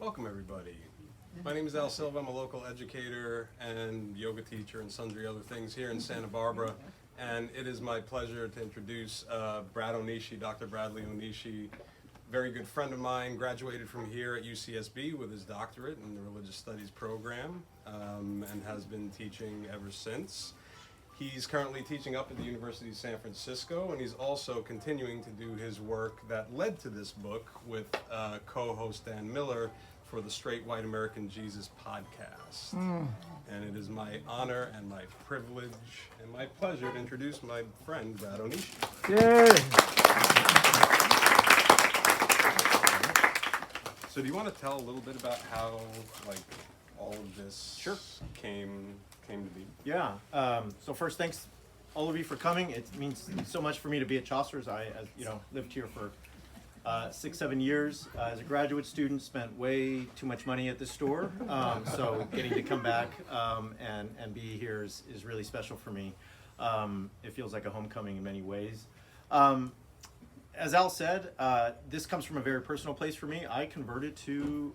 Welcome, everybody. My name is Silva. I'm a local educator and yoga teacher and sundry other things here in Santa Barbara. And it is my pleasure to introduce Brad Onishi, Dr. Bradley Onishi, very good friend of mine, graduated from here at UCSB with his doctorate in the Religious Studies program and has been teaching ever since. He's currently teaching up at the University of San Francisco, and he's also continuing to do his work that led to this book with co-host Dan Miller for the Straight White American Jesus podcast. And it is my honor and my privilege and my pleasure to introduce my friend, Brad Onishi. Yay! So do you want to tell a little bit about how, like, all of this Sure. came to be? Yeah. So first, thanks all of you for coming. It means so much for me to be at Chaucer's. I, lived here for 6-7 years as a graduate student. Spent way too much money at this store. So getting to come back and be here is really special for me. It feels like a homecoming in many ways. As Al said, this comes from a very personal place for me. I converted to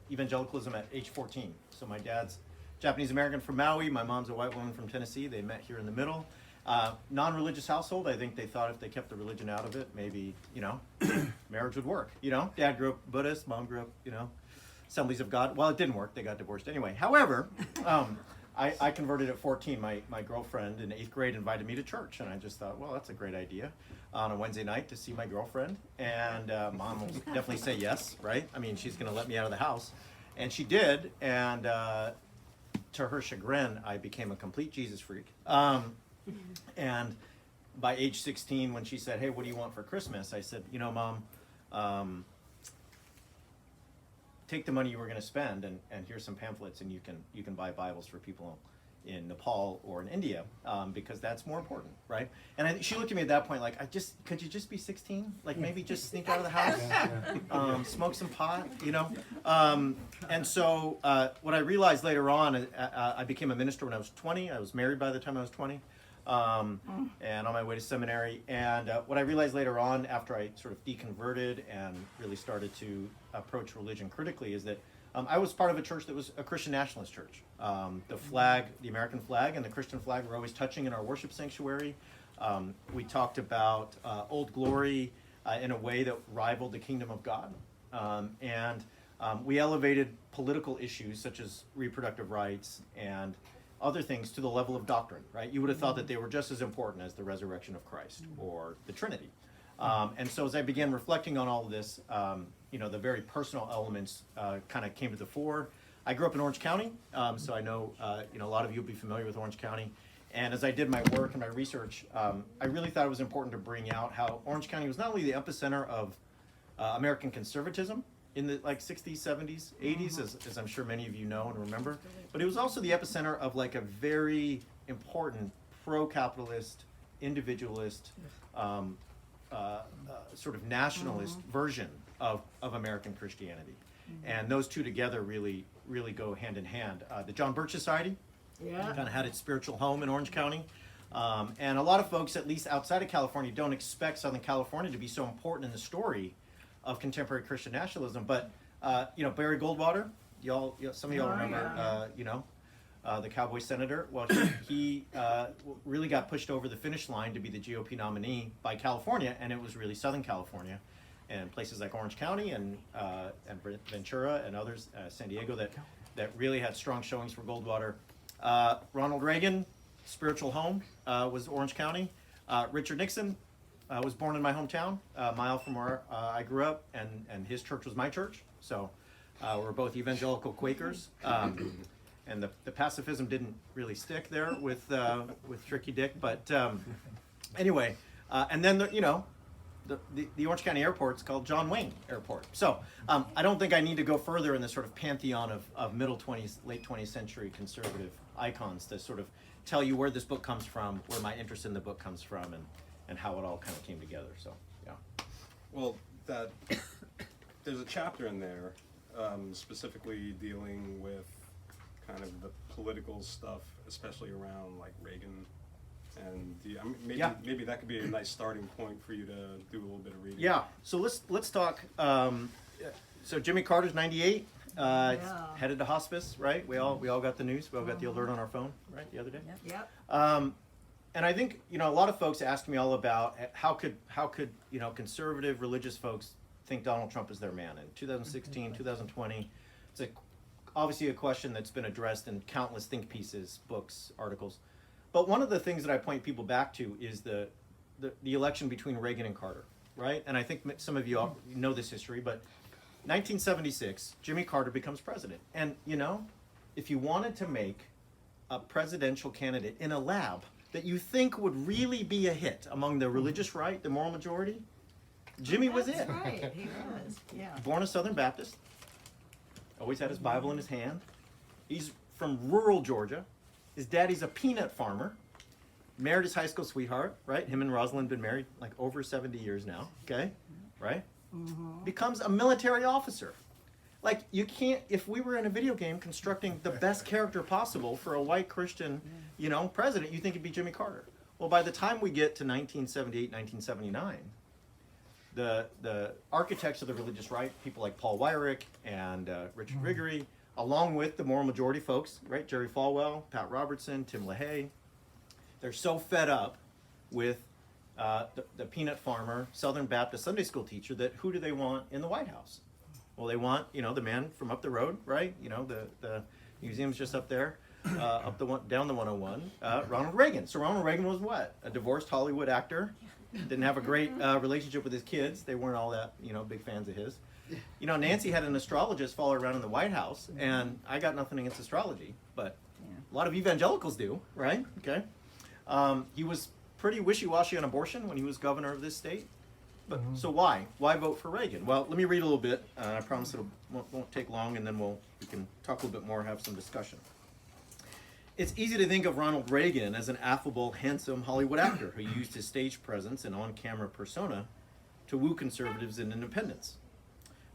evangelicalism at age 14. So my dad's Japanese American from Maui. My mom's a white woman from Tennessee. They met here in the middle. Non-religious household. I think they thought if they kept the religion out of it, maybe, marriage would work. Dad grew up Buddhist, mom grew up, Assemblies of God. Well, it didn't work. They got divorced anyway. However, I converted at 14. My girlfriend in 8th grade invited me to church, and I just thought, well, that's a great idea on a Wednesday night to see my girlfriend. And mom will definitely say yes, right? I mean, she's going to let me out of the house. And she did, and to her chagrin, I became a complete Jesus freak. And by age 16, when she said, hey, what do you want for Christmas? I said, Mom, take the money you were going to spend and here's some pamphlets, and you can buy Bibles for people in Nepal or in India, because that's more important, right? And she looked at me at that point like, could you just be 16? Like maybe just sneak out of the house, smoke some pot, And so what I realized later on, I became a minister when I was 20. I was married by the time I was 20. And on my way to seminary. And what I realized later on, after I sort of deconverted and really started to approach religion critically, is that I was part of a church that was a Christian nationalist church. The flag, the American flag and the Christian flag were always touching in our worship sanctuary. We talked about Old Glory in a way that rivaled the kingdom of God. And we elevated political issues such as reproductive rights and other things to the level of doctrine, right? You would have thought that they were just as important as the resurrection of Christ or the Trinity. And so as I began reflecting on all of this, the very personal elements kind of came to the fore. I grew up in Orange County, so I know, a lot of you will be familiar with Orange County. And as I did my work and my research, I really thought it was important to bring out how Orange County was not only the epicenter of American conservatism in the 60s, 70s, 80s, as I'm sure many of you know and remember, but it was also the epicenter of a very important pro-capitalist, individualist, sort of nationalist version of American Christianity. And those two together really go hand in hand. The John Birch Society kind of had its spiritual home in Orange County. And a lot of folks, at least outside of California, don't expect Southern California to be so important in the story of contemporary Christian nationalism. But, Barry Goldwater, some of y'all remember, the cowboy senator. Well, he really got pushed over the finish line to be the GOP nominee by California, and it was really Southern California and places like Orange County and Ventura and others, San Diego, that really had strong showings for Goldwater. Ronald Reagan, spiritual home, was Orange County. Richard Nixon was born in my hometown, a mile from where I grew up, and his church was my church. So we're both evangelical Quakers. And the pacifism didn't really stick there with Tricky Dick, but anyway, and then the Orange County Airport's called John Wayne Airport. So I don't think I need to go further in this sort of pantheon of middle 20s, late 20th century conservative icons to sort of tell you where this book comes from, where my interest in the book comes from, and how it all kind of came together. So yeah. Well, there's a chapter in there specifically dealing with kind of the political stuff, especially around Reagan, and maybe that could be a nice starting point for you to do a little bit of reading. Yeah. So let's talk So Jimmy Carter's 98, Yeah. headed to hospice, right? We all got the news. We all got the alert on our phone, right, the other day. Yep. And I think, you know, a lot of folks ask me all about how could you know, conservative religious folks think Donald Trump is their man in 2016, 2020. It's obviously a question that's been addressed in countless think pieces, books, articles. But one of the things that I point people back to is the election between Reagan and Carter, right? And I think some of you all know this history, but 1976, Jimmy Carter becomes president. And, you know, if you wanted to make a presidential candidate in a lab that you think would really be a hit among the religious right, the moral majority, Jimmy was That's it. right, he was, yeah. Born a Southern Baptist, always had his Bible in his hand. He's from rural Georgia. His daddy's a peanut farmer. Married his high school sweetheart, right? Him and Rosalind been married like over 70 years now, okay? Right? Becomes a military officer. Like, you can't, if we were in a video game constructing the best character possible for a white Christian, you know, president, you think it'd be Jimmy Carter. Well, by the time we get to 1978, 1979, the architects of the religious right, people like Paul Weyrich and Richard Grigory, along with the moral majority folks, right? Jerry Falwell, Pat Robertson, Tim LaHaye, they're so fed up with the peanut farmer, Southern Baptist Sunday school teacher that who do they want in the White House? Well, they want, you know, the man from up the road, right? You know, the museum's just up there, down the 101, Ronald Reagan. So Ronald Reagan was what? A divorced Hollywood actor. Didn't have a great relationship with his kids. They weren't all that, you know, big fans of his. You know, Nancy had an astrologist follow her around in the White House, and I got nothing against astrology, but a lot of evangelicals do, right? Okay. He was pretty wishy-washy on abortion when he was governor of this state. But so why? Why vote for Reagan? Well, let me read a little bit. I promise it won't take long, and then we can talk a little bit more, have some discussion. It's easy to think of Ronald Reagan as an affable, handsome Hollywood actor who used his stage presence and on-camera persona to woo conservatives and independents.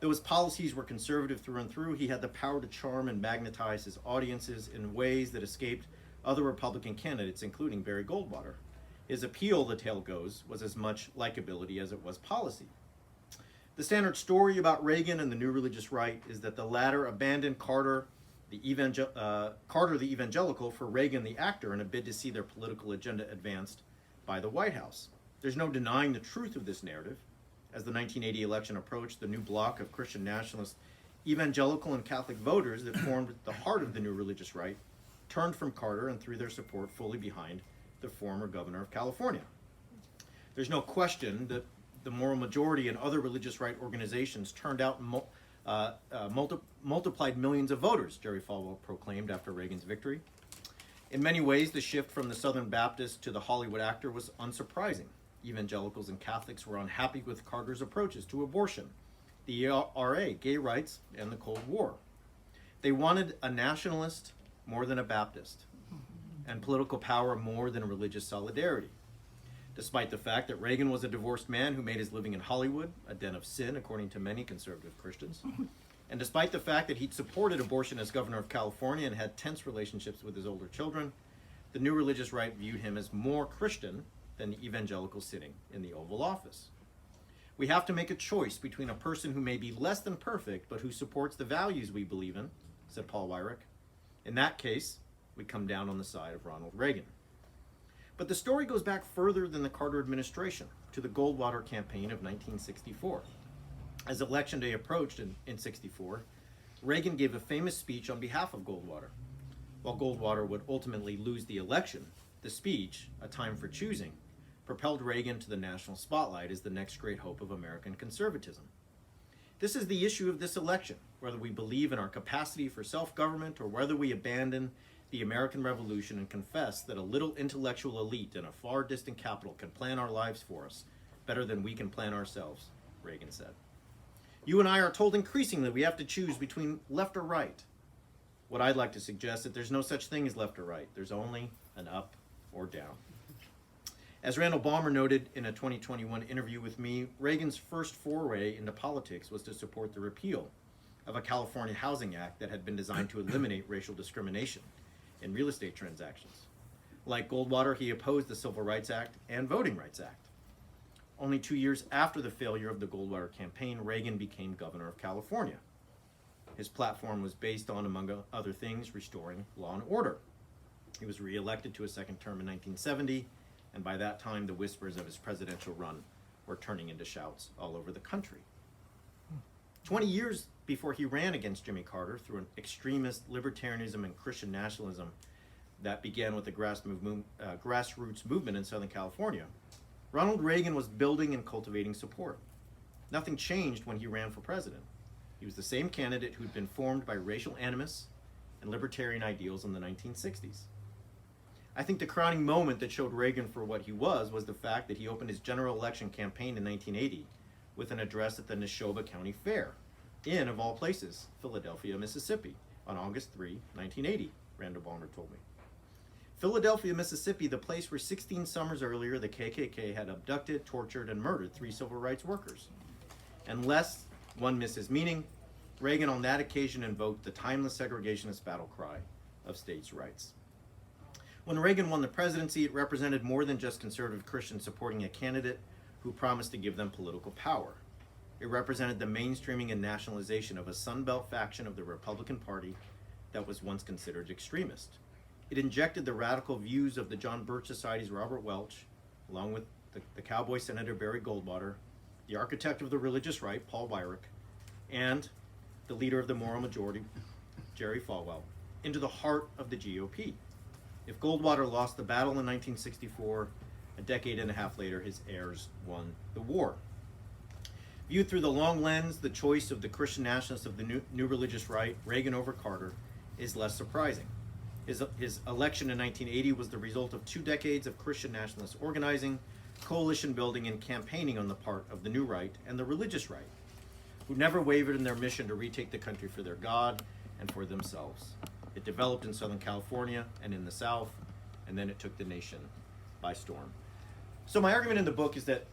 Though his policies were conservative through and through, he had the power to charm and magnetize his audiences in ways that escaped other Republican candidates, including Barry Goldwater. His appeal, the tale goes, was as much likability as it was policy. The standard story about Reagan and the new religious right is that the latter abandoned Carter the evangelical for Reagan the actor in a bid to see their political agenda advanced by the White House. There's no denying the truth of this narrative. As the 1980 election approached, the new bloc of Christian nationalist, evangelical, and Catholic voters that formed the heart of the new religious right turned from Carter and threw their support fully behind the former governor of California. There's no question that the moral majority and other religious right organizations turned out multiplied millions of voters, Jerry Falwell proclaimed after Reagan's victory. In many ways, the shift from the Southern Baptist to the Hollywood actor was unsurprising. Evangelicals and Catholics were unhappy with Carter's approaches to abortion, the ERA, gay rights, and the Cold War. They wanted a nationalist more than a Baptist, and political power more than religious solidarity. Despite the fact that Reagan was a divorced man who made his living in Hollywood, a den of sin according to many conservative Christians, and despite the fact that he'd supported abortion as governor of California and had tense relationships with his older children, the new religious right viewed him as more Christian than the evangelicals sitting in the Oval Office. We have to make a choice between a person who may be less than perfect but who supports the values we believe in, said Paul Weyrich. In that case, we come down on the side of Ronald Reagan. But the story goes back further than the Carter administration, to the Goldwater campaign of 1964. As Election Day approached in 64, Reagan gave a famous speech on behalf of Goldwater. While Goldwater would ultimately lose the election, the speech, A Time for Choosing, propelled Reagan to the national spotlight as the next great hope of American conservatism. This is the issue of this election, whether we believe in our capacity for self-government or whether we abandon the American Revolution and confess that a little intellectual elite in a far distant capital can plan our lives for us better than we can plan ourselves, Reagan said. You and I are told increasingly we have to choose between left or right. What I'd like to suggest is that there's no such thing as left or right. There's only an up or down. As Randall Balmer noted in a 2021 interview with me, Reagan's first foray into politics was to support the repeal of a California Housing Act that had been designed to eliminate racial discrimination in real estate transactions. Like Goldwater, he opposed the Civil Rights Act and Voting Rights Act. Only 2 years after the failure of the Goldwater campaign, Reagan became governor of California. His platform was based on, among other things, restoring law and order. He was re-elected to a second term in 1970, and by that time, the whispers of his presidential run were turning into shouts all over the country. 20 years before he ran against Jimmy Carter through an extremist libertarianism and Christian nationalism that began with the grassroots movement in Southern California, Ronald Reagan was building and cultivating support. Nothing changed when he ran for president. He was the same candidate who'd been formed by racial animus and libertarian ideals in the 1960s. I think the crowning moment that showed Reagan for what he was the fact that he opened his general election campaign in 1980 with an address at the Neshoba County Fair in, of all places, Philadelphia, Mississippi, on August 3, 1980, Randall Balmer told me. Philadelphia, Mississippi, the place where 16 summers earlier the KKK had abducted, tortured, and murdered 3 civil rights workers. And lest one miss his meaning, Reagan on that occasion invoked the timeless segregationist battle cry of states' rights. When Reagan won the presidency, it represented more than just conservative Christians supporting a candidate who promised to give them political power. It represented the mainstreaming and nationalization of a Sun Belt faction of the Republican Party that was once considered extremist. It injected the radical views of the John Birch Society's Robert Welch, along with the cowboy Senator Barry Goldwater, the architect of the religious right, Paul Weyrich, and the leader of the moral majority, Jerry Falwell, into the heart of the GOP. If Goldwater lost the battle in 1964, a decade and a half later, his heirs won the war. Viewed through the long lens, the choice of the Christian nationalists of the new religious right, Reagan over Carter, is less surprising. His election in 1980 was the result of 2 decades of Christian nationalist organizing, coalition building, and campaigning on the part of the new right and the religious right, who never wavered in their mission to retake the country for their God and for themselves. It developed in Southern California and in the South, and then it took the nation by storm. So my argument in the book is that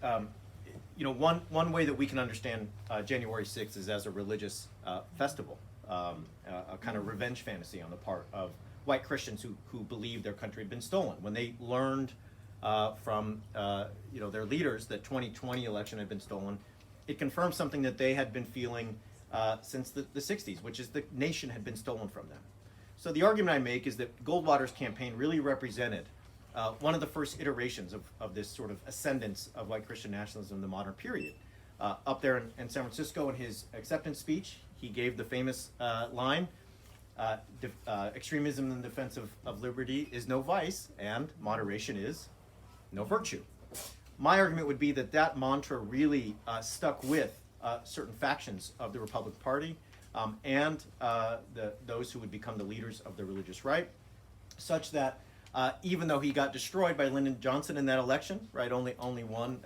one way that we can understand January 6th is as a religious festival, a kind of revenge fantasy on the part of white Christians who believed their country had been stolen. When they learned from their leaders that 2020 election had been stolen, it confirmed something that they had been feeling since the 60s, which is the nation had been stolen from them. So the argument I make is that Goldwater's campaign really represented one of the first iterations of this sort of ascendance of white Christian nationalism in the modern period. Up there in San Francisco in his acceptance speech, he gave the famous line, extremism in the defense of liberty is no vice, and moderation is no virtue. My argument would be that mantra really stuck with certain factions of the Republican Party and those who would become the leaders of the religious right, such that even though he got destroyed by Lyndon Johnson in that election, right, only won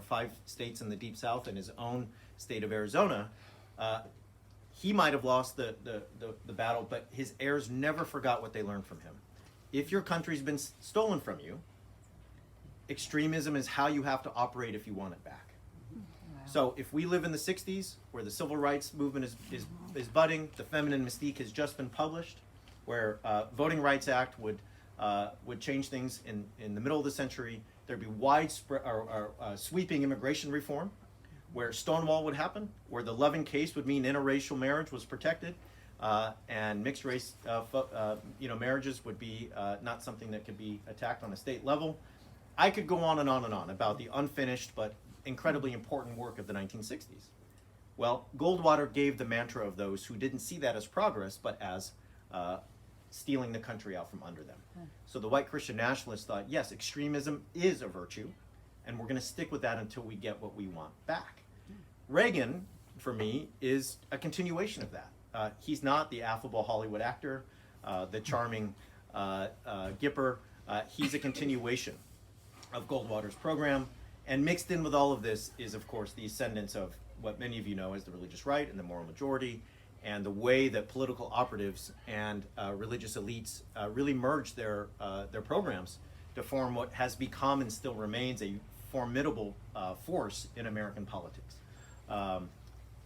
5 states in the Deep South and his own state of Arizona, he might have lost the battle, but his heirs never forgot what they learned from him. If your country's been stolen from you, extremism is how you have to operate if you want it back. So if we live in the 60s, where the civil rights movement is budding, the feminine mystique has just been published, where Voting Rights Act would change things in the middle of the century, there'd be widespread sweeping immigration reform, where Stonewall would happen, where the Loving case would mean interracial marriage was protected, and mixed race marriages would be not something that could be attacked on a state level. I could go on and on and on about the unfinished but incredibly important work of the 1960s. Well, Goldwater gave the mantra of those who didn't see that as progress, but as stealing the country out from under them. So the white Christian nationalists thought, yes, extremism is a virtue, and we're going to stick with that until we get what we want back. Reagan, for me, is a continuation of that. He's not the affable Hollywood actor, the charming Gipper. He's a continuation of Goldwater's program, and mixed in with all of this is, of course, the ascendance of what many of you know as the religious right and the moral majority, and the way that political operatives and religious elites really merged their programs to form what has become and still remains a formidable force in American politics.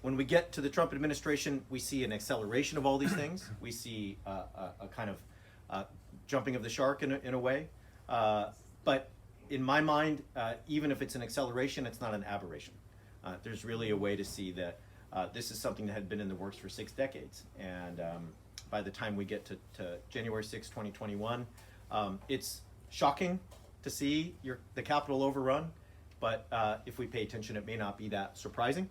When we get to the Trump administration, we see an acceleration of all these things. We see a kind of jumping of the shark in a way. But in my mind, even if it's an acceleration, it's not an aberration. There's really a way to see that This is something that had been in the works for 6 decades. And by the time we get to January 6, 2021, it's shocking to see the Capitol overrun, but if we pay attention, it may not be that surprising.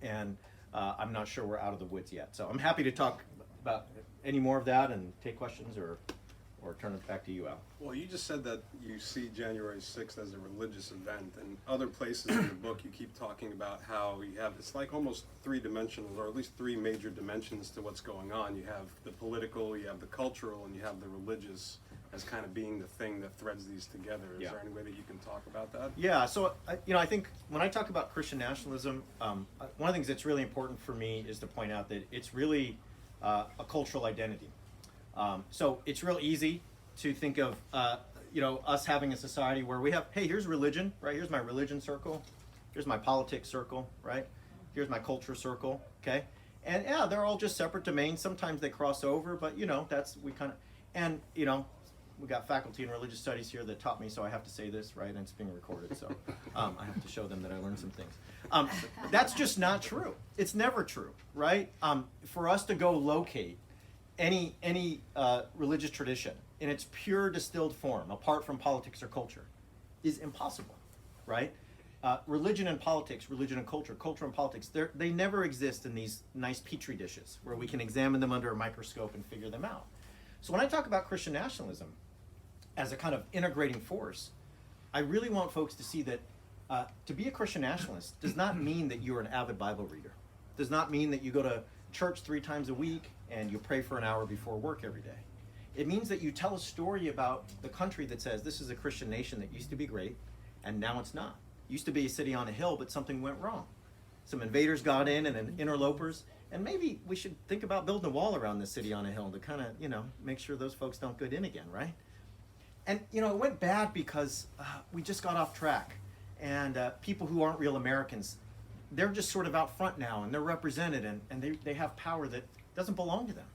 And I'm not sure we're out of the woods yet. So I'm happy to talk about any more of that and take questions or turn it back to you, Al. Well, you just said that you see January 6th as a religious event, and other places in the book you keep talking about how you have, it's like almost 3-dimensional, or at least 3 major dimensions to what's going on. You have the political, you have the cultural, and you have the religious as kind of being the thing that threads these together. Is there any way that you can talk about that? Yeah, so I think when I talk about Christian nationalism, one of the things that's really important for me is to point out that it's really a cultural identity. So it's real easy to think of us having a society where we have, hey, here's religion, right? Here's my religion circle. Here's my politics circle, right? Here's my culture circle, okay? And yeah, they're all just separate domains. Sometimes they cross over, but we got faculty in religious studies here that taught me, so I have to say this, right? And it's being recorded, so I have to show them that I learned some things. That's just not true. It's never true, right? For us to go locate any religious tradition in its pure distilled form, apart from politics or culture, is impossible, right? Religion and politics, religion and culture, culture and politics, they never exist in these nice petri dishes where we can examine them under a microscope and figure them out. So when I talk about Christian nationalism as a kind of integrating force, I really want folks to see that to be a Christian nationalist does not mean that you're an avid Bible reader. Does not mean that you go to church 3 times a week and you pray for an hour before work every day. It means that you tell a story about the country that says this is a Christian nation that used to be great and now it's not. Used to be a city on a hill, but something went wrong. Some invaders got in and interlopers, and maybe we should think about building a wall around this city on a hill to kind of, make sure those folks don't get in again, right? And, it went bad because we just got off track. And people who aren't real Americans, they're just sort of out front now, and they're represented, and they have power that doesn't belong to them.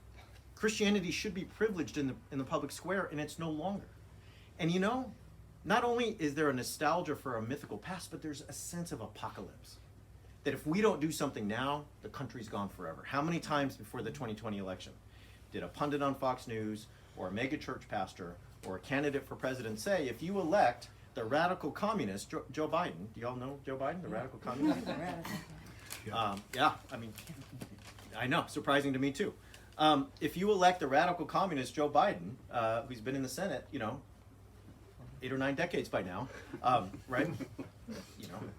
Christianity should be privileged in the public square, and it's no longer. And not only is there a nostalgia for a mythical past, but there's a sense of apocalypse. That if we don't do something now, the country's gone forever. How many times before the 2020 election did a pundit on Fox News or a mega church pastor or a candidate for president say, if you elect the radical communist, Joe Biden, do y'all know Joe Biden, the radical communist? Yeah, I know, surprising to me too. If you elect the radical communist Joe Biden, who's been in the Senate, 8 or 9 decades by now, right?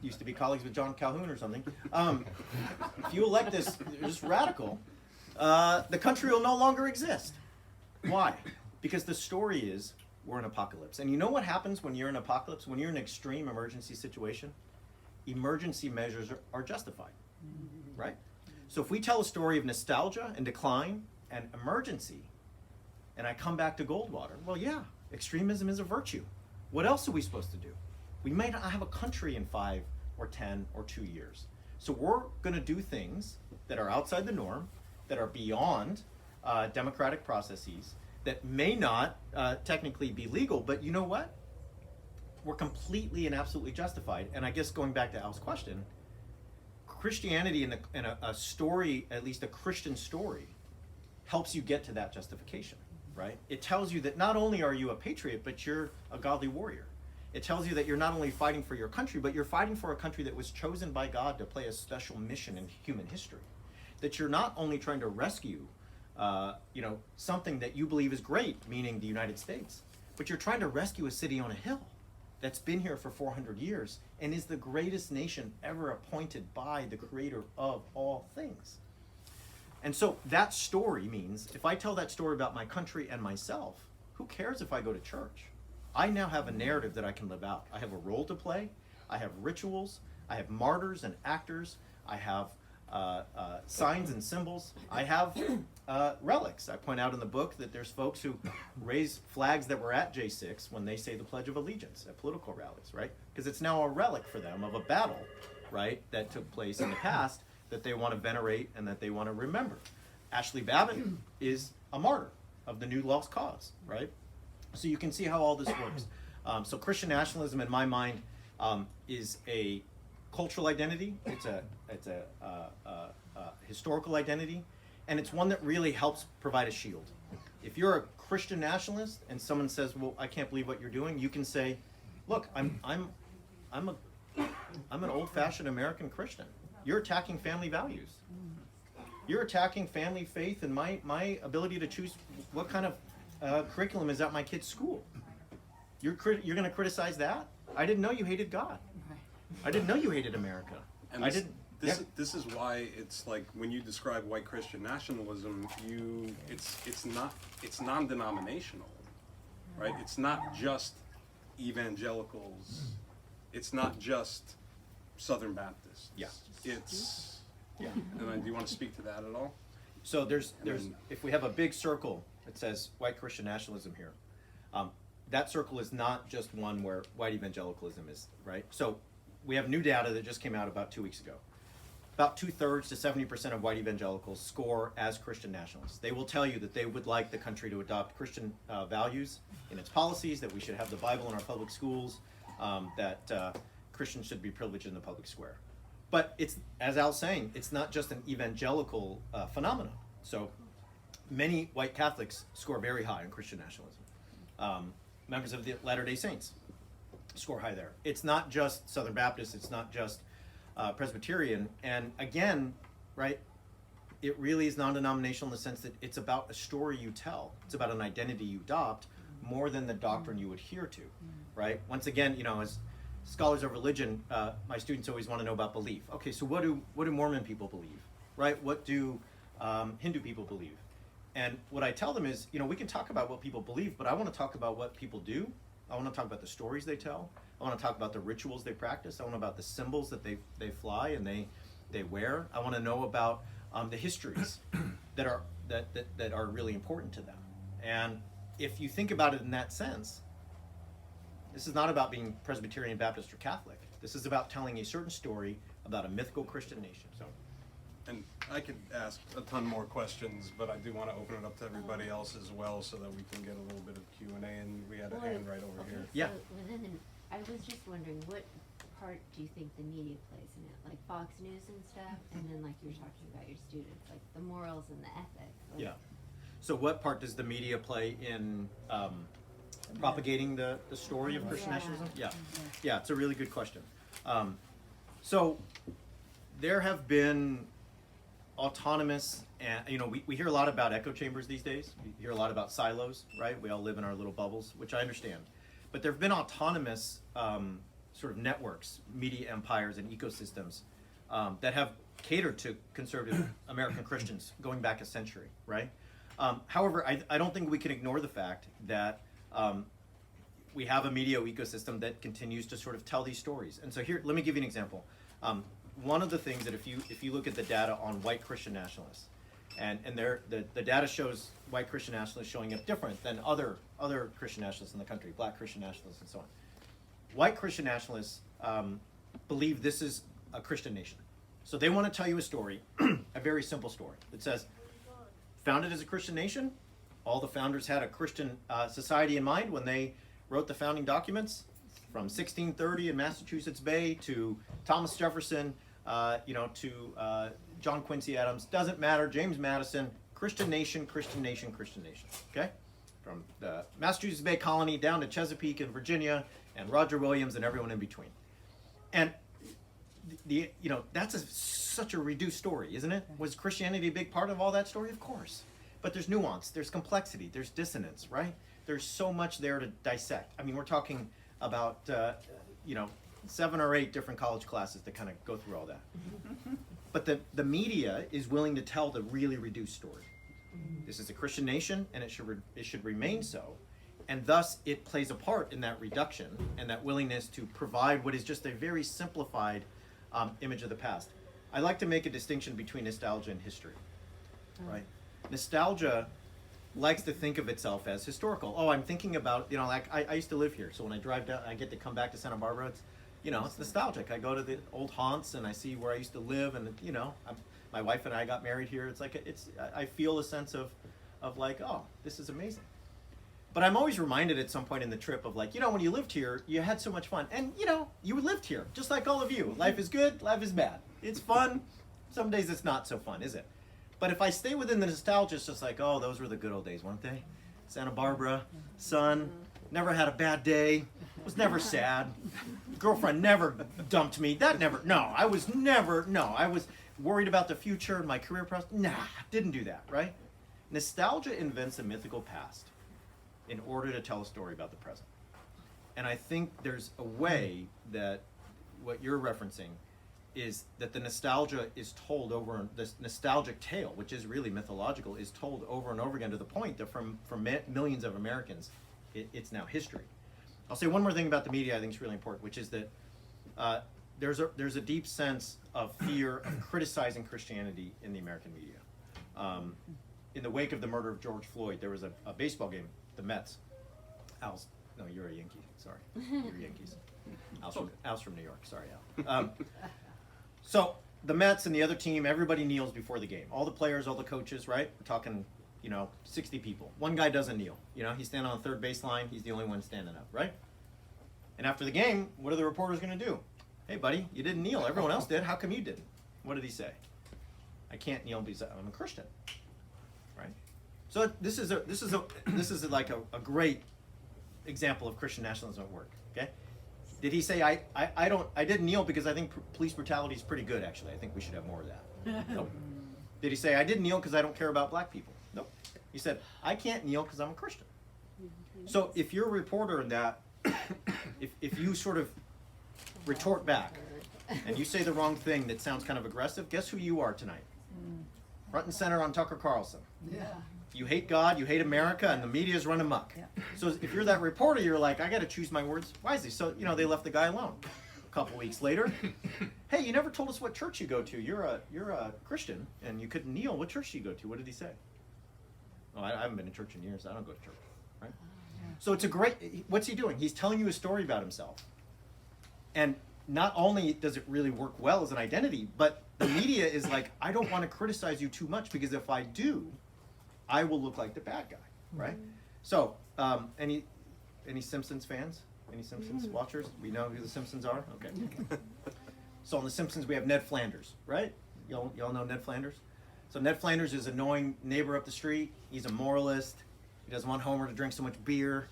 Used to be colleagues with John Calhoun or something. If you elect this radical, the country will no longer exist. Why? Because the story is we're in apocalypse. And you know what happens when you're in apocalypse? When you're in an extreme emergency situation? Emergency measures are justified, right? So if we tell a story of nostalgia and decline and emergency, and I come back to Goldwater, well, yeah, extremism is a virtue. What else are we supposed to do? We may not have a country in 5 or 10 or 2 years. So we're going to do things that are outside the norm, that are beyond democratic processes, that may not technically be legal, but you know what? We're completely and absolutely justified. And I guess going back to Al's question, Christianity in a story, at least a Christian story, helps you get to that justification, right? It tells you that not only are you a patriot, but you're a godly warrior. It tells you that you're not only fighting for your country, but you're fighting for a country that was chosen by God to play a special mission in human history. That you're not only trying to rescue, something that you believe is great, meaning the United States, but you're trying to rescue a city on a hill that's been here for 400 years and is the greatest nation ever appointed by the creator of all things. And so that story means, if I tell that story about my country and myself, who cares if I go to church? I now have a narrative that I can live out. I have a role to play. I have rituals. I have martyrs and actors. I have signs and symbols. I have relics. I point out in the book that there's folks who raise flags that were at J6 when they say the Pledge of Allegiance at political rallies, right? Because it's now a relic for them of a battle, right, that took place in the past that they want to venerate and that they want to remember. Ashley Babbitt is a martyr of the New Lost Cause, right? So you can see how all this works. So Christian nationalism, in my mind, is a cultural identity. It's a historical identity, and it's one that really helps provide a shield. If you're a Christian nationalist and someone says, "Well, I can't believe what you're doing," you can say, "Look, I'm an old-fashioned American Christian. You're attacking family values. You're attacking family faith and my ability to choose what kind of curriculum is at my kid's school. You're going to criticize that? I didn't know you hated God. I didn't know you hated America. And this is why it's like when you describe white Christian nationalism, it's non-denominational, right? It's not just evangelicals. It's not just Southern Baptists. Yeah. It's Yeah. And do you want to speak to that at all? So there's if we have a big circle that says white Christian nationalism here, that circle is not just one where white evangelicalism is, right? So we have new data that just came out about 2 weeks ago. About 2/3 to 70% of white evangelicals score as Christian nationalists. They will tell you that they would like the country to adopt Christian values in its policies, that we should have the Bible in our public schools, that Christians should be privileged in the public square. But it's, as Al's saying, it's not just an evangelical phenomenon. So many white Catholics score very high on Christian nationalism. Members of the Latter-day Saints score high there. It's not just Southern Baptist, it's not just Presbyterian. And again, right, it really is non-denominational in the sense that it's about a story you tell. It's about an identity you adopt more than the doctrine you adhere to, right? Once again, you know, as scholars of religion, my students always want to know about belief. Okay, so what do Mormon people believe, right? What do Hindu people believe? And what I tell them is, you know, we can talk about what people believe, but I want to talk about what people do. I want to talk about the stories they tell. I want to talk about the rituals they practice. I want to know about the symbols that they fly and they wear. I want to know about the histories that are really important to them. And if you think about it in that sense, this is not about being Presbyterian, Baptist, or Catholic. This is about telling a certain story about a mythical Christian nation. So, And I could ask a ton more questions, but I do want to open it up to everybody else as well so that we can get a little bit of Q&A, and we had a hand right over here. Yeah. So I was just wondering, what part do you think the media plays in it? Like Fox News and stuff, and then like you're talking about your students, like the morals and the ethics. Like, yeah. So what part does the media play in propagating the story of Christian nationalism? Yeah. Yeah, it's a really good question. So there have been autonomous, and you know, we hear a lot about echo chambers these days. We hear a lot about silos, right? We all live in our little bubbles, which I understand. But there have been autonomous sort of networks, media empires, and ecosystems that have catered to conservative American Christians going back a century, right? However, I don't think we can ignore the fact that we have a media ecosystem that continues to sort of tell these stories. And so here, let me give you an example. One of the things that if you look at the data on white Christian nationalists, and the data shows white Christian nationalists showing up different than other Christian nationalists in the country, black Christian nationalists and so on. White Christian nationalists believe this is a Christian nation. So they want to tell you a story, a very simple story that says, founded as a Christian nation, all the founders had a Christian society in mind when they wrote the founding documents, from 1630 in Massachusetts Bay to Thomas Jefferson, to John Quincy Adams, doesn't matter, James Madison, Christian nation, Christian nation, Christian nation, okay? From the Massachusetts Bay Colony down to Chesapeake and Virginia and Roger Williams and everyone in between. And that's such a reduced story, isn't it? Was Christianity a big part of all that story? Of course. But there's nuance, there's complexity, there's dissonance, right? There's so much there to dissect. I mean, we're talking about, 7 or 8 different college classes that kind of go through all that. But the media is willing to tell the really reduced story. This is a Christian nation, and it should remain so. And thus, it plays a part in that reduction and that willingness to provide what is just a very simplified image of the past. I like to make a distinction between nostalgia and history, right? Nostalgia likes to think of itself as historical. Oh, I'm thinking about, I used to live here, so when I drive down, I get to come back to Santa Barbara, it's nostalgic. I go to the old haunts and I see where I used to live, and my wife and I got married here. It's like, I feel a sense of like, oh, this is amazing. But I'm always reminded at some point in the trip of like, when you lived here, you had so much fun. And, you lived here, just like all of you. Life is good, life is bad. It's fun, Some days it's not so fun, is it? But if I stay within the nostalgia, it's just like, oh, those were the good old days, weren't they? Santa Barbara, sun, never had a bad day, was never sad. Girlfriend never dumped me. I was worried about the future and my career prospects. Nah, didn't do that, right? Nostalgia invents a mythical past in order to tell a story about the present. And I think there's a way that what you're referencing is that the nostalgia is told over, this nostalgic tale, which is really mythological, is told over and over again to the point that for millions of Americans, it's now history. I'll say one more thing about the media I think is really important, which is that there's a deep sense of fear of criticizing Christianity in the American media. In the wake of the murder of George Floyd, there was a baseball game, the Mets. No, you're a Yankee, sorry. You're Yankees. Al's from New York, sorry, Al. So the Mets and the other team, everybody kneels before the game. All the players, all the coaches, right? We're talking, 60 people. One guy doesn't kneel. He's standing on the third baseline. He's the only one standing up, right? And after the game, what are the reporters going to do? Hey, buddy, you didn't kneel. Everyone else did. How come you didn't? What did he say? I can't kneel because I'm a Christian, right? So this is like a great example of Christian nationalism at work. Okay. Did he say I didn't kneel because I think police brutality is pretty good, actually. I think we should have more of that. Nope. Did he say I didn't kneel because I don't care about black people? Nope. He said I can't kneel because I'm a Christian. So if you're a reporter in that, if you sort of retort back and you say the wrong thing that sounds kind of aggressive, guess who you are tonight? Front and center on Tucker Carlson. Yeah. You hate God, you hate America, and the media's run amok. Yeah. So if you're that reporter, you're like, I got to choose my words wisely. So, they left the guy alone. A couple weeks later, hey, you never told us what church you go to. You're a Christian, and you couldn't kneel. What church do you go to? What did he say? Oh, I haven't been to church in years. I don't go to church, right? So it's a great, what's he doing? He's telling you a story about himself. And not only does it really work well as an identity, but the media is like, I don't want to criticize you too much because if I do, I will look like the bad guy, right? So, any Simpsons fans? Any Simpsons watchers? We know who the Simpsons are? Okay. So on the Simpsons, we have Ned Flanders, right? Y'all know Ned Flanders? So Ned Flanders is an annoying neighbor up the street. He's a moralist. He doesn't want Homer to drink so much beer.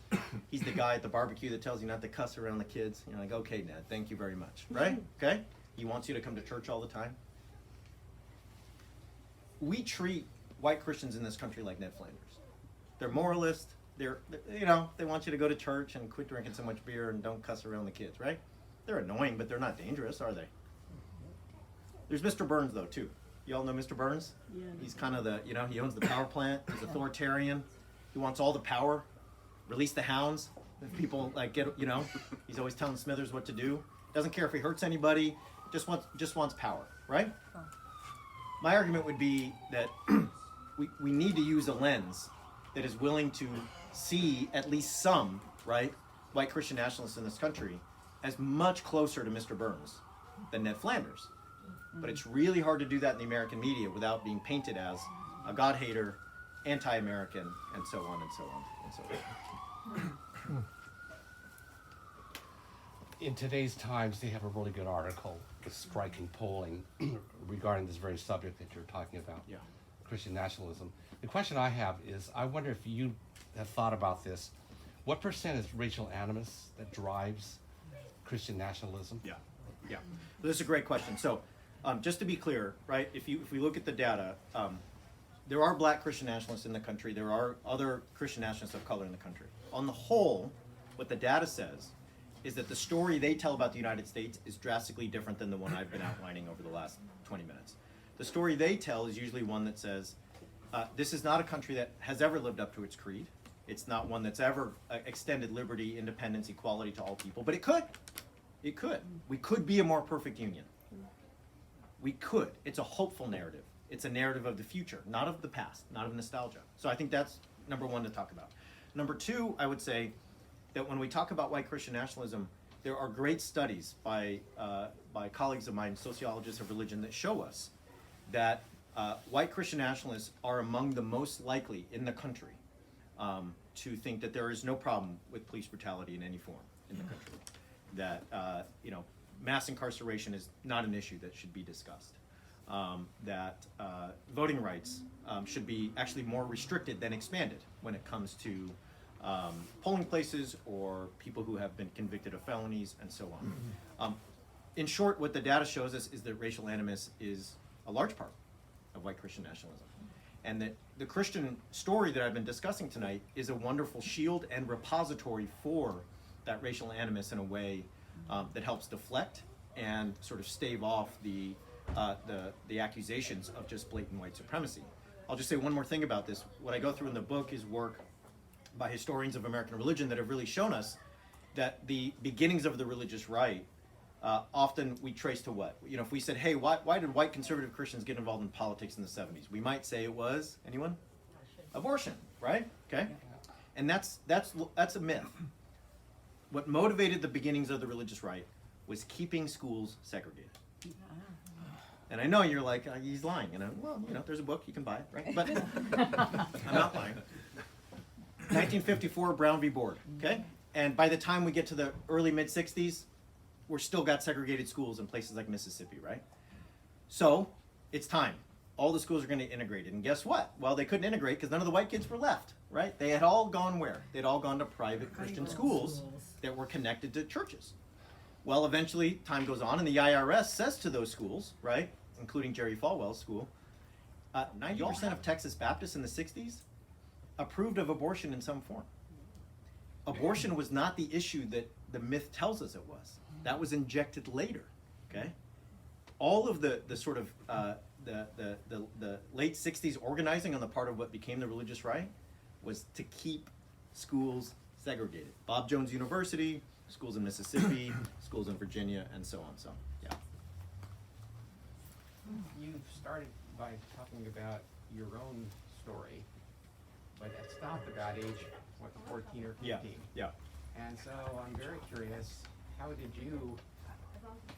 He's the guy at the barbecue that tells you not to cuss around the kids. You're like, okay, Ned, thank you very much, right? Okay? He wants you to come to church all the time. We treat white Christians in this country like Ned Flanders. They're moralist. They want you to go to church and quit drinking so much beer and don't cuss around the kids, right? They're annoying, but they're not dangerous, are they? There's Mr. Burns, though, too. You all know Mr. Burns? Yeah. He's kind of he owns the power plant. He's authoritarian. He wants all the power. Release the hounds. If people he's always telling Smithers what to do. Doesn't care if he hurts anybody. Just wants power, right? Oh. My argument would be that we need to use a lens that is willing to see at least some, right, white Christian nationalists in this country as much closer to Mr. Burns than Ned Flanders. But it's really hard to do that in the American media without being painted as a God hater, anti-American, and so on and so on and so on. In today's Times, they have a really good article with striking polling regarding this very subject that you're talking about, Christian nationalism. The question I have is, I wonder if you have thought about this. What percent is racial animus that drives Christian nationalism? Yeah. This is a great question. So, just to be clear, right? If we look at the data, there are black Christian nationalists in the country. There are other Christian nationalists of color in the country. On the whole, what the data says is that the story they tell about the United States is drastically different than the one I've been outlining over the last 20 minutes. The story they tell is usually one that says, this is not a country that has ever lived up to its creed. It's not one that's ever extended liberty, independence, equality to all people, but it could. It could. We could be a more perfect union. We could. It's a hopeful narrative. It's a narrative of the future, not of the past, not of nostalgia. So I think that's number one to talk about. Number two, I would say that when we talk about white Christian nationalism, there are great studies by colleagues of mine, sociologists of religion, that show us that white Christian nationalists are among the most likely in the country to think that there is no problem with police brutality in any form in the country. That mass incarceration is not an issue that should be discussed. that voting rights should be actually more restricted than expanded when it comes to polling places or people who have been convicted of felonies and so on. In short, what the data shows us is that racial animus is a large part of white Christian nationalism. And that the Christian story that I've been discussing tonight is a wonderful shield and repository for that racial animus in a way that helps deflect and sort of stave off the accusations of just blatant white supremacy. I'll just say one more thing about this. What I go through in the book is work by historians of American religion that have really shown us that the beginnings of the religious right often we trace to what? You know, if we said, hey, why did white conservative Christians get involved in politics in the 70s? We might say it was, anyone? Abortion, right? Okay. And that's a myth. What motivated the beginnings of the religious right was keeping schools segregated. And I know you're like, he's lying. And well, you know, there's a book, you can buy it, right? But I'm not lying. 1954, Brown v. Board, okay? And by the time we get to the early mid-60s, we're still got segregated schools in places like Mississippi, right? So it's time. All the schools are going to integrate it. And guess what? Well, they couldn't integrate because none of the white kids were left, right? They had all gone where? They'd all gone to private Christian schools that were connected to churches. Well, eventually, time goes on, and the IRS says to those schools, right, including Jerry Falwell's school, 90% of Texas Baptists in the 60s approved of abortion in some form. Abortion was not the issue that the myth tells us it was. That was injected later, okay? All of the sort of the late 60s organizing on the part of what became the religious right was to keep schools segregated. Bob Jones University, schools in Mississippi, schools in Virginia, and so on. So, yeah. You started by talking about your own story, but it stopped about age, what, 14 or 15? Yeah. And so I'm very curious, how did you,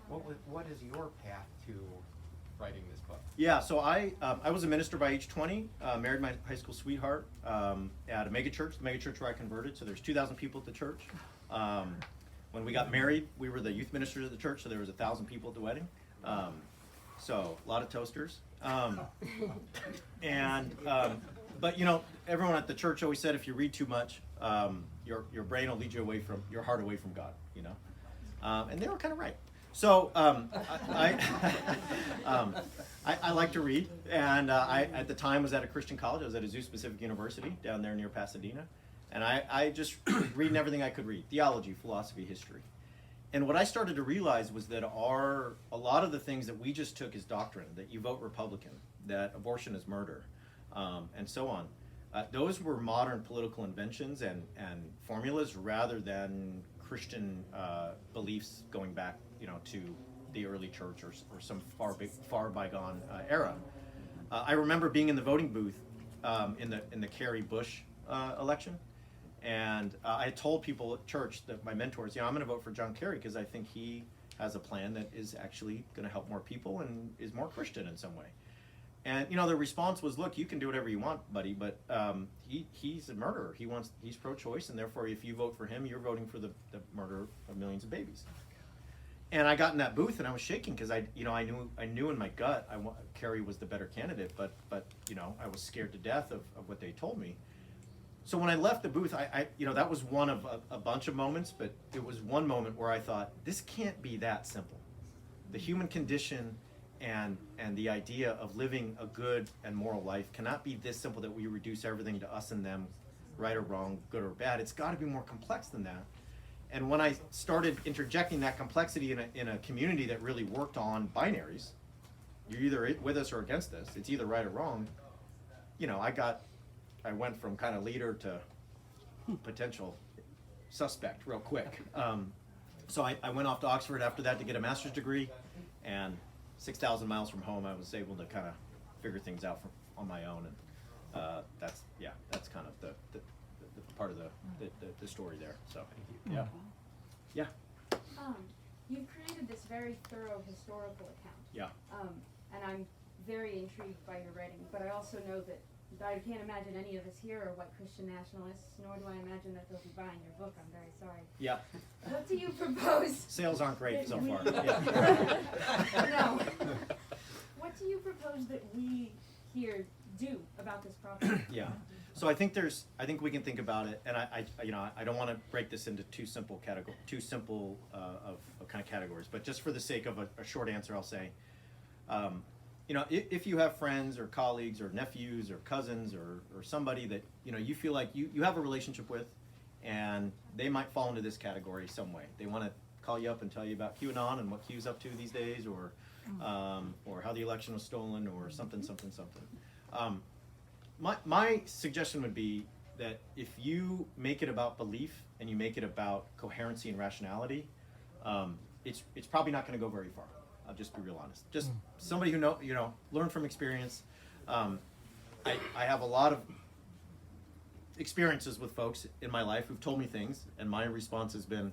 what is your path to writing this book? Yeah, so I was a minister by age 20, married my high school sweetheart at a megachurch, the megachurch where I converted, so there's 2,000 people at the church. When we got married, we were the youth ministers of the church, so there was 1,000 people at the wedding. So a lot of toasters. But you know, everyone at the church always said if you read too much, your brain will lead you away from, your heart away from God, you know? And they were kind of right. So I like to read, and I at the time was at a Christian college. I was at Azusa Pacific University down there near Pasadena, and I just reading everything I could read: theology, philosophy, history. And what I started to realize was that a lot of the things that we just took as doctrine, that you vote Republican, that abortion is murder, and so on, those were modern political inventions and formulas rather than Christian beliefs going back, you know, to the early church or some far bygone era. I remember being in the voting booth in the Kerry Bush election, and I told people at church, that my mentors, you know, I'm going to vote for John Kerry because I think he has a plan that is actually going to help more people and is more Christian in some way. And you know, the response was, "Look, you can do whatever you want, buddy, but he's a murderer. He's pro-choice, and therefore, if you vote for him, you're voting for the murder of millions of babies." And I got in that booth, and I was shaking because I knew in my gut Kerry was the better candidate, but you know, I was scared to death of what they told me. So when I left the booth, I you know, that was one of a bunch of moments, but it was one moment where I thought, this can't be that simple. The human condition and the idea of living a good and moral life cannot be this simple that we reduce everything to us and them, right or wrong, good or bad. It's got to be more complex than that. And when I started interjecting that complexity in a community that really worked on binaries, you're either with us or against us, it's either right or wrong, you know, I went from kind of leader to potential suspect real quick. So I went off to Oxford after that to get a master's degree, and 6,000 miles from home, I was able to kind of figure things out on my own, and that's kind of the part of the story there. So yeah. You've created this very thorough historical account. Yeah. And I'm very intrigued by your writing, but I also know that I can't imagine any of us here are white Christian nationalists, nor do I imagine that they'll be buying your book. I'm very sorry. Yeah, What do you propose? sales aren't great so far. No. Yeah. What do you propose that we here do about this problem? Yeah. So I think we can think about it, and I don't want to break this into too simple of kind of categories, but just for the sake of a short answer, I'll say, if you have friends or colleagues or nephews or cousins or somebody that, you feel like you have a relationship with, and they might fall into this category some way. They want to call you up and tell you about QAnon and what Q's up to these days, or how the election was stolen, or something. My suggestion would be that if you make it about belief and you make it about coherency and rationality, it's probably not going to go very far. I'll just be real honest. Just somebody who learn from experience. I have a lot of experiences with folks in my life who've told me things, and my response has been,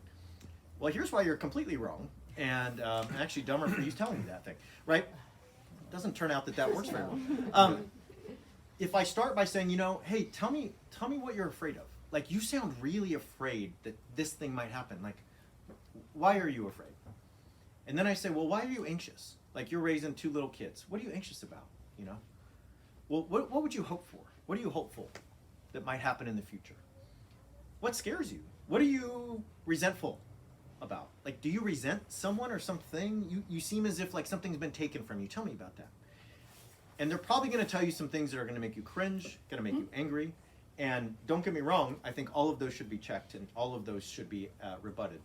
well, here's why you're completely wrong, and actually dumber for you telling me that thing, right? Doesn't turn out that works very well. If I start by saying, hey, tell me what you're afraid of. Like, you sound really afraid that this thing might happen. Like, why are you afraid? And then I say, well, why are you anxious? Like, you're raising 2 little kids. What are you anxious about? Well, what would you hope for? What are you hopeful that might happen in the future? What scares you? What are you resentful about? Like, do you resent someone or something? You seem as if like something's been taken from you. Tell me about that. And they're probably going to tell you some things that are going to make you cringe, going to make you angry. And don't get me wrong, I think all of those should be checked and all of those should be rebutted.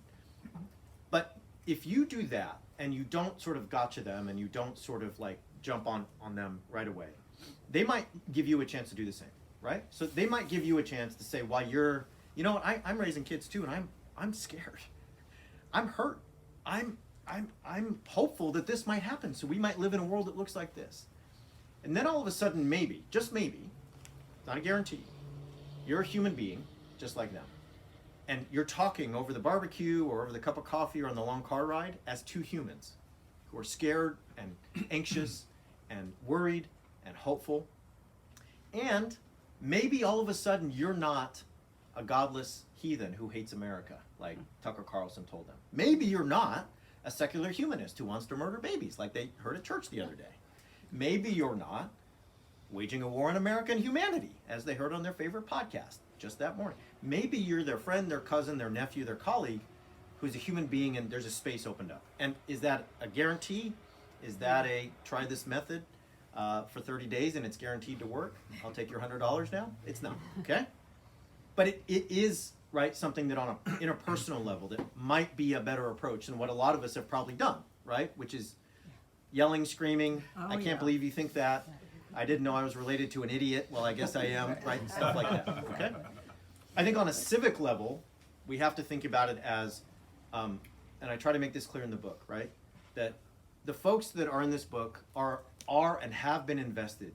But if you do that and you don't sort of gotcha them and you don't sort of like jump on them right away, they might give you a chance to do the same, right? So they might give you a chance to say, why you're, I'm raising kids too, and I'm scared. I'm hurt. I'm hopeful that this might happen. So we might live in a world that looks like this. And then all of a sudden, maybe, just maybe, not a guarantee, you're a human being just like them. And you're talking over the barbecue or over the cup of coffee or on the long car ride as 2 humans who are scared and anxious and worried and hopeful. And maybe all of a sudden you're not a godless heathen who hates America, like Tucker Carlson told them. Maybe you're not a secular humanist who wants to murder babies, like they heard at church the other day. Maybe you're not waging a war on American humanity, as they heard on their favorite podcast just that morning. Maybe you're their friend, their cousin, their nephew, their colleague, who's a human being and there's a space opened up. And is that a guarantee? Is that a try this method for 30 days and it's guaranteed to work? I'll take your $100 now? It's not, okay? But it is, right, something that on an interpersonal level that might be a better approach than what a lot of us have probably done, right? Which is yelling, screaming, I can't believe you think that. I didn't know I was related to an idiot. Well, I guess I am, right? Stuff like that, okay? I think on a civic level, we have to think about it as, and I try to make this clear in the book, right? That the folks that are in this book are and have been invested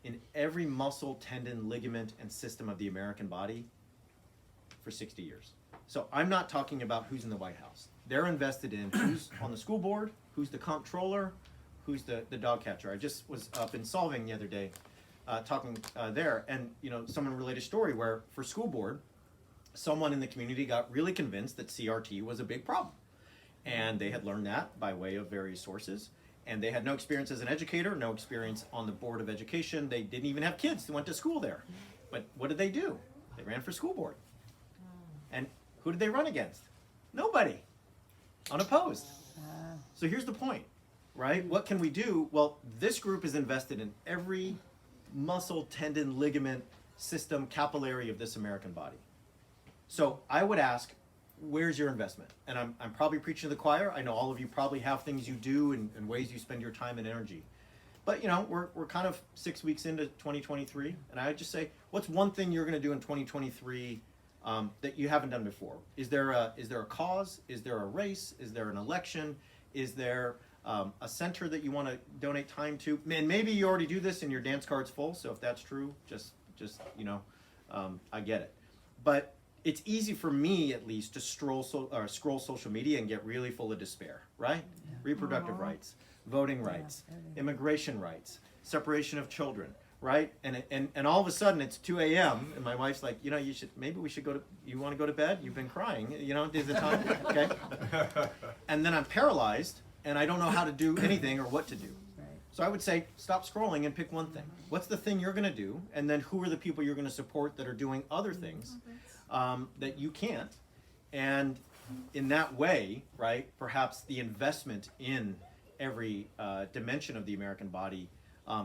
in every muscle, tendon, ligament, and system of the American body for 60 years. So I'm not talking about who's in the White House. They're invested in who's on the school board, who's the comptroller, who's the dog catcher. I just was up in Solving the other day talking there, and someone related a story where for school board, someone in the community got really convinced that CRT was a big problem. And they had learned that by way of various sources. And they had no experience as an educator, no experience on the Board of Education. They didn't even have kids who went to school there. But what did they do? They ran for school board. And who did they run against? Nobody. Unopposed. So here's the point, right? What can we do? Well, this group is invested in every muscle, tendon, ligament, system, capillary of this American body. So I would ask, where's your investment? And I'm probably preaching to the choir. I know all of you probably have things you do and ways you spend your time and energy. But we're kind of 6 weeks into 2023, and I would just say, what's one thing you're going to do in 2023 that you haven't done before? Is there a cause? Is there a race? Is there an election? Is there a center that you want to donate time to? And maybe you already do this and your dance card's full. So if that's true, just I get it. But it's easy for me, at least, to scroll social media and get really full of despair, right? Yeah. Reproductive rights, voting rights, immigration rights, separation of children, right? And all of a sudden it's 2 a.m. and my wife's like, maybe we should you want to go to bed? You've been crying, is it time? Okay. And then I'm paralyzed and I don't know how to do anything or what to do. So I would say, stop scrolling and pick one thing. What's the thing you're going to do? And then who are the people you're going to support that are doing other things that you can't? And in that way, right, perhaps the investment in every dimension of the American body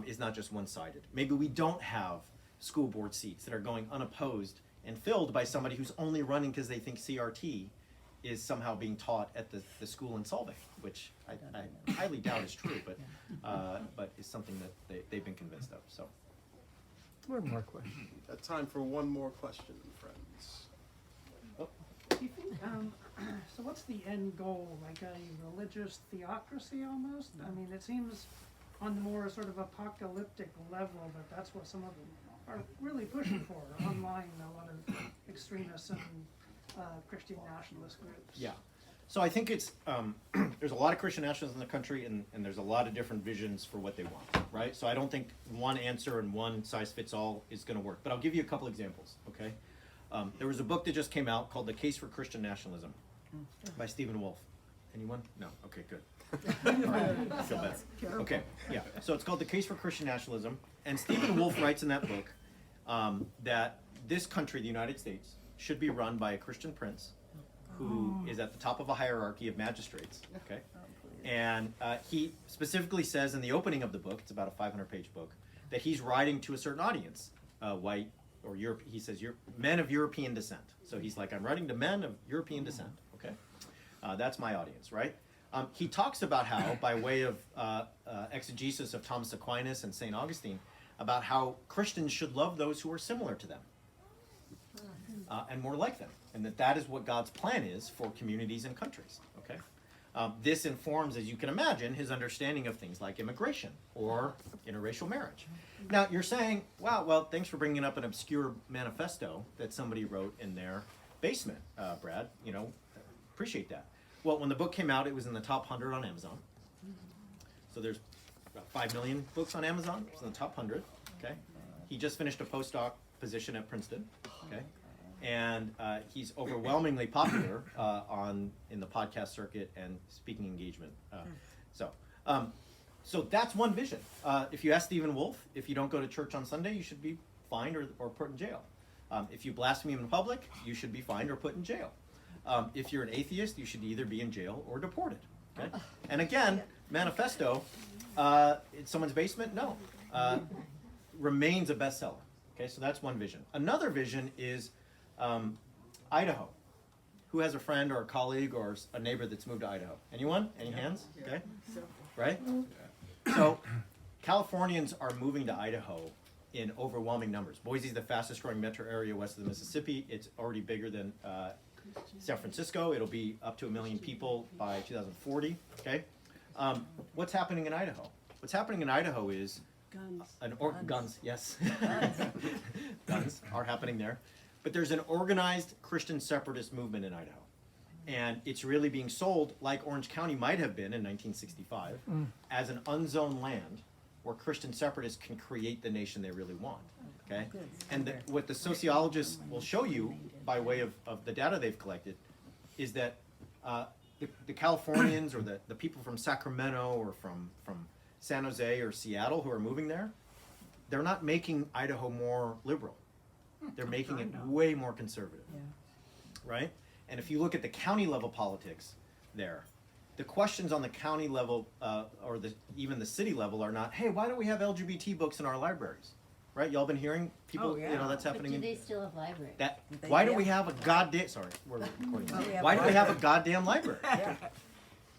is not just one-sided. Maybe we don't have school board seats that are going unopposed and filled by somebody who's only running because they think CRT is somehow being taught at the school in Solvay, which I highly doubt is true, but is something that they've been convinced of. So, One more question. Got time for one more question, friends. Do you think, so what's the end goal? Like a religious theocracy almost? I mean, it seems on the more sort of apocalyptic level that that's what some of them are really pushing for. Online, a lot of extremists and Christian nationalist groups. yeah. So I think it's, there's a lot of Christian nationalists in the country and there's a lot of different visions for what they want, right? So I don't think one answer and one size fits all is going to work. But I'll give you a couple examples, okay? There was a book that just came out called The Case for Christian Nationalism by Stephen Wolfe. Anyone? No? Okay, good. All right, feel better. Okay, yeah. So it's called The Case for Christian Nationalism. And Stephen Wolfe writes in that book that this country, the United States, should be run by a Christian prince who is at the top of a hierarchy of magistrates, okay? And he specifically says in the opening of the book, it's about a 500-page book, that he's writing to a certain audience, white or Europe. He says, men of European descent. So he's like, I'm writing to men of European descent, okay? That's my audience, right? He talks about how, by way of exegesis of Thomas Aquinas and St. Augustine, about how Christians should love those who are similar to them and more like them, and that is what God's plan is for communities and countries, okay? This informs, as you can imagine, his understanding of things like immigration or interracial marriage. Now, you're saying, wow, well, thanks for bringing up an obscure manifesto that somebody wrote in their basement, Brad. Appreciate that. Well, when the book came out, it was in the top 100 on Amazon. So there's about 5 million books on Amazon. It's in the top 100, okay? He just finished a postdoc position at Princeton, okay? And he's overwhelmingly popular in the podcast circuit and speaking engagement. So that's one vision. If you ask Stephen Wolfe, if you don't go to church on Sunday, you should be fined or put in jail. If you blaspheme in public, you should be fined or put in jail. If you're an atheist, you should either be in jail or deported. Okay? And again, manifesto, in someone's basement, no, remains a bestseller. Okay, so that's one vision. Another vision is Idaho. Who has a friend or a colleague or a neighbor that's moved to Idaho? Anyone? Any hands? Okay, right? So Californians are moving to Idaho in overwhelming numbers. Boise's the fastest growing metro area west of the Mississippi. It's already bigger than San Francisco. It'll be up to 1 million people by 2040. Okay, what's happening in Idaho? What's happening in Idaho is guns. Yes, guns are happening there. But there's an organized Christian separatist movement in Idaho. And it's really being sold, like Orange County might have been in 1965, as an unzoned land where Christian separatists can create the nation they really want. Okay? And what the sociologists will show you, by way of the data they've collected, is that the Californians or the people from Sacramento or from San Jose or Seattle who are moving there, they're not making Idaho more liberal. They're making it way more conservative, right? And if you look at the county level politics there, the questions on the county level or even the city level are not, hey, why don't we have LGBT books in our libraries? Right? Y'all been hearing people, that's happening. But do they still have libraries? Why do we have a goddamn, sorry, we're recording. Why do we have a goddamn library?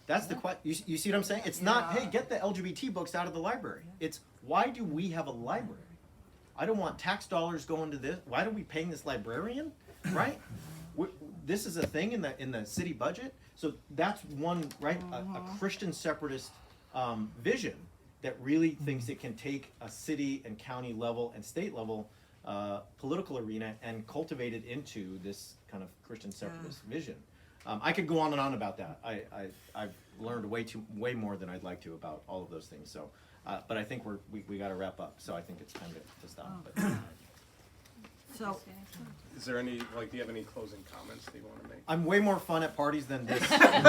That's the question. You see what I'm saying? It's not, hey, get the LGBT books out of the library. It's, why do we have a library? I don't want tax dollars going to this. Why are we paying this librarian? Right? This is a thing in the city budget. So that's one, right? A Christian separatist vision that really thinks it can take a city and county level and state level political arena and cultivate it into this kind of Christian separatist vision. I could go on and on about that. I've learned way more than I'd like to about all of those things. So But I think we got to wrap up, so I think it's time to stop. Oh. But, So, Is there any, like, do you have any closing comments that you want to make? I'm way more fun at parties than this. you're wonderful.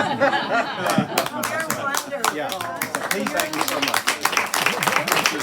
Yeah. Please, thank you so much. You're